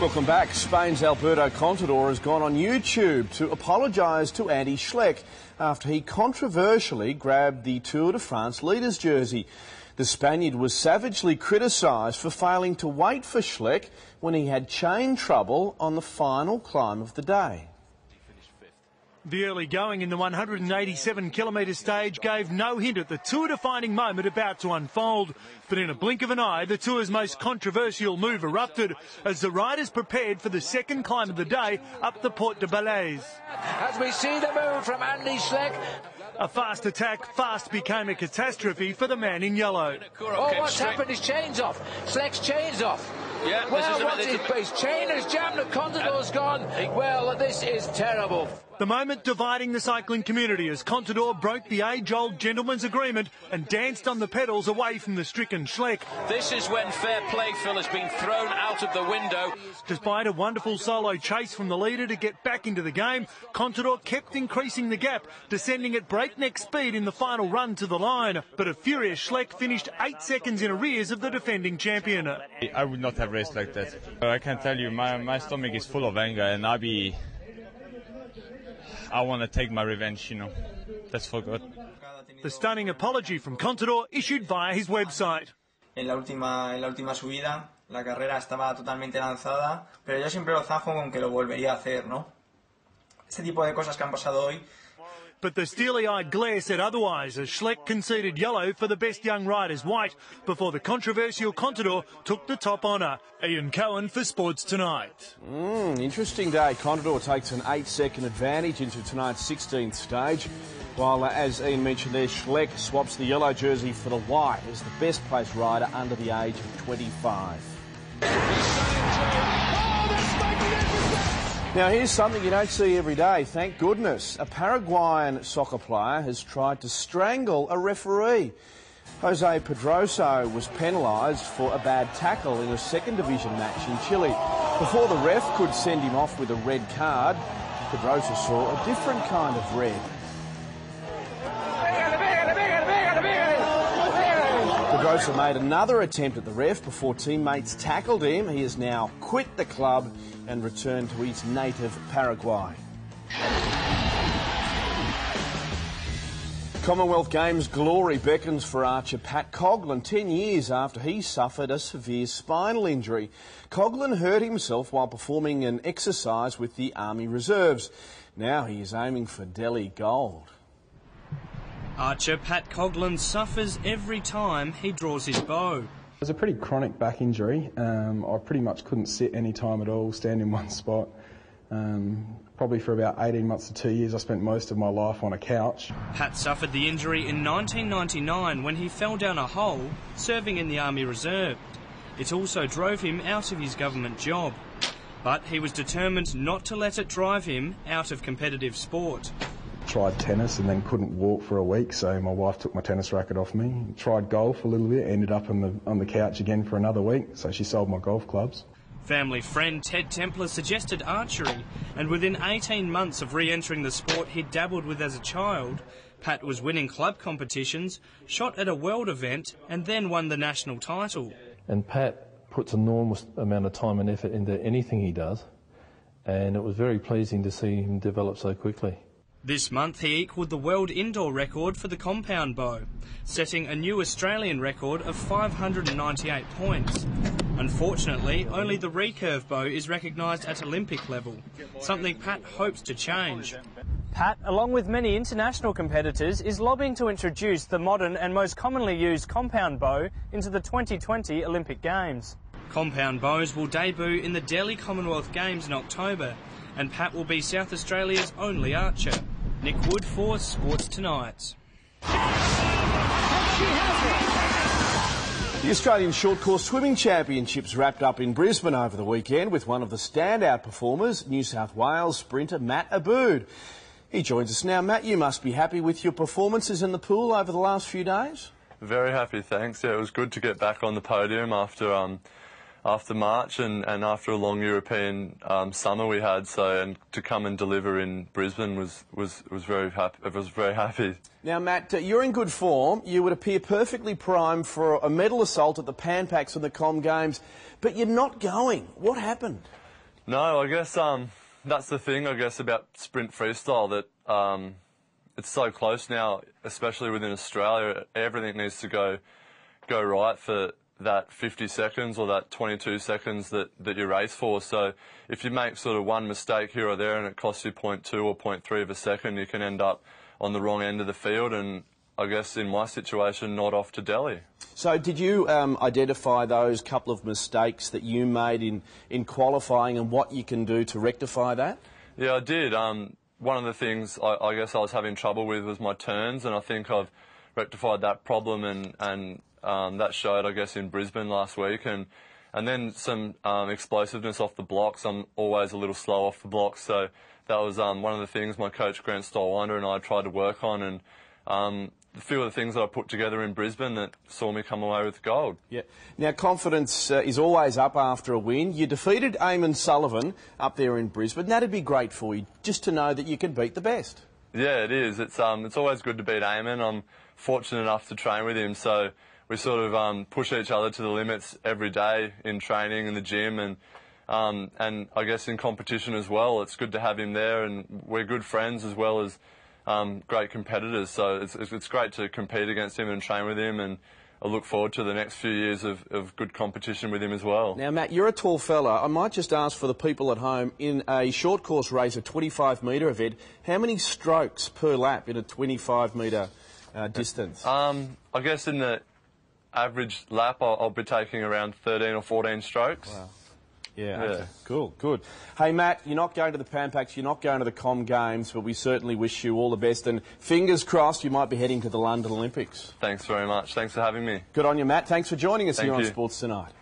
Welcome back. Spain's Alberto Contador has gone on YouTube to apologise to Andy Schleck after he controversially grabbed the Tour de France leader's jersey. The Spaniard was savagely criticised for failing to wait for Schleck when he had chain trouble on the final climb of the day. The early going in the 187-kilometre stage gave no hint at the tour-defining moment about to unfold. But in a blink of an eye, the Tour's most controversial move erupted as the riders prepared for the second climb of the day up the Porte de Balais. As we see the move from Andy Schleck. A fast attack fast became a catastrophe for the man in yellow. Oh, what's happened? His chain's off. Schleck's chain's off. Yeah, well, what's his chain is jammed, the Contador's gone. Well, this is terrible. The moment dividing the cycling community as Contador broke the age-old gentleman's agreement and danced on the pedals away from the stricken Schleck. This is when fair play, Phil, has been thrown out of the window. Despite a wonderful solo chase from the leader to get back into the game, Contador kept increasing the gap, descending at breakneck speed in the final run to the line. But a furious Schleck finished 8 seconds in arrears of the defending champion. I would not have raced like that. I can tell you, my stomach is full of anger, and I want to take my revenge, you know. That's for God. The stunning apology from Contador issued via his website. En la última subida, la carrera estaba totalmente lanzada, pero yo siempre lo zanjo con que lo volvería a hacer, ¿no? Este tipo de cosas que han pasado hoy. But the steely-eyed glare said otherwise as Schleck conceded yellow for the best young riders white before the controversial Contador took the top honour. Ian Cohen for Sports Tonight. Interesting day. Contador takes an 8-second advantage into tonight's 16th stage, while, as Ian mentioned there, Schleck swaps the yellow jersey for the white as the best placed rider under the age of 25. Now, here's something you don't see every day, thank goodness. A Paraguayan soccer player has tried to strangle a referee. Jose Pedroso was penalised for a bad tackle in a second division match in Chile. Before the ref could send him off with a red card, Pedroso saw a different kind of red. Pedroso made another attempt at the ref before teammates tackled him. He has now quit the club and returned to his native Paraguay. Commonwealth Games glory beckons for archer Pat Coughlan 10 years after he suffered a severe spinal injury. Coughlan hurt himself while performing an exercise with the Army Reserves. Now he is aiming for Delhi gold. Archer Pat Coughlan suffers every time he draws his bow. It was a pretty chronic back injury. I pretty much couldn't sit any time at all, stand in one spot. Probably for about 18 months to 2 years, I spent most of my life on a couch. Pat suffered the injury in 1999 when he fell down a hole serving in the Army Reserve. It also drove him out of his government job. But he was determined not to let it drive him out of competitive sport. Tried tennis and then couldn't walk for a week, so my wife took my tennis racket off me. Tried golf a little bit, ended up on the couch again for another week, so she sold my golf clubs. Family friend Ted Templer suggested archery, and within 18 months of re-entering the sport he'd dabbled with as a child, Pat was winning club competitions, shot at a world event, and then won the national title. And Pat puts an enormous amount of time and effort into anything he does, and it was very pleasing to see him develop so quickly. This month he equalled the world indoor record for the compound bow, setting a new Australian record of 598 points. Unfortunately, only the recurve bow is recognised at Olympic level, something Pat hopes to change. Pat, along with many international competitors, is lobbying to introduce the modern and most commonly used compound bow into the 2020 Olympic Games. Compound bows will debut in the Delhi Commonwealth Games in October, and Pat will be South Australia's only archer. Nick Wood for Sports Tonight. The Australian Short Course Swimming Championships wrapped up in Brisbane over the weekend with one of the standout performers, New South Wales sprinter Matt Abood. He joins us now. Matt, you must be happy with your performances in the pool over the last few days? Very happy, thanks. Yeah, it was good to get back on the podium after March and after a long European summer we had, and to come and deliver in Brisbane was very happy. I was very happy. Now, Matt, you're in good form. You would appear perfectly primed for a medal assault at the Pan Pacs and the Com Games, but you're not going. What happened? No, I guess that's the thing, I guess, about sprint freestyle, that it's so close now, especially within Australia. Everything needs to go right for that 50 seconds or that 22 seconds that you race for. So if you make sort of one mistake here or there and it costs you 0.2 or 0.3 of a second, you can end up on the wrong end of the field, and I guess in my situation, not off to Delhi. So did you identify those couple of mistakes that you made in qualifying and what you can do to rectify that? Yeah, I did. One of the things I guess I was having trouble with was my turns, and I think I've rectified that problem, and that showed, I guess, in Brisbane last week. And then some explosiveness off the blocks. I'm always a little slow off the blocks, so that was one of the things my coach Grant Stolwander and I tried to work on, and a few of the things that I put together in Brisbane that saw me come away with gold. Yeah. Now, confidence is always up after a win. You defeated Eamon Sullivan up there in Brisbane. That'd be great for you, just to know that you can beat the best. Yeah, it is. It's always good to beat Eamon. I'm fortunate enough to train with him, so we sort of push each other to the limits every day in training in the gym, and I guess in competition as well. It's good to have him there, and we're good friends as well as great competitors, so it's great to compete against him and train with him, and I look forward to the next few years of good competition with him as well. Now, Matt, you're a tall fella. I might just ask for the people at home, in a short course race, a 25-metre event, how many strokes per lap in a 25-metre distance? I guess in the average lap I'll be taking around 13 or 14 strokes. Wow. Yeah, okay. Cool, good. Hey, Matt, you're not going to the Pan Pacs, you're not going to the Com Games, but we certainly wish you all the best, and fingers crossed you might be heading to the London Olympics. Thanks very much. Thanks for having me. Good on you, Matt. Thanks for joining us here on Sports Tonight.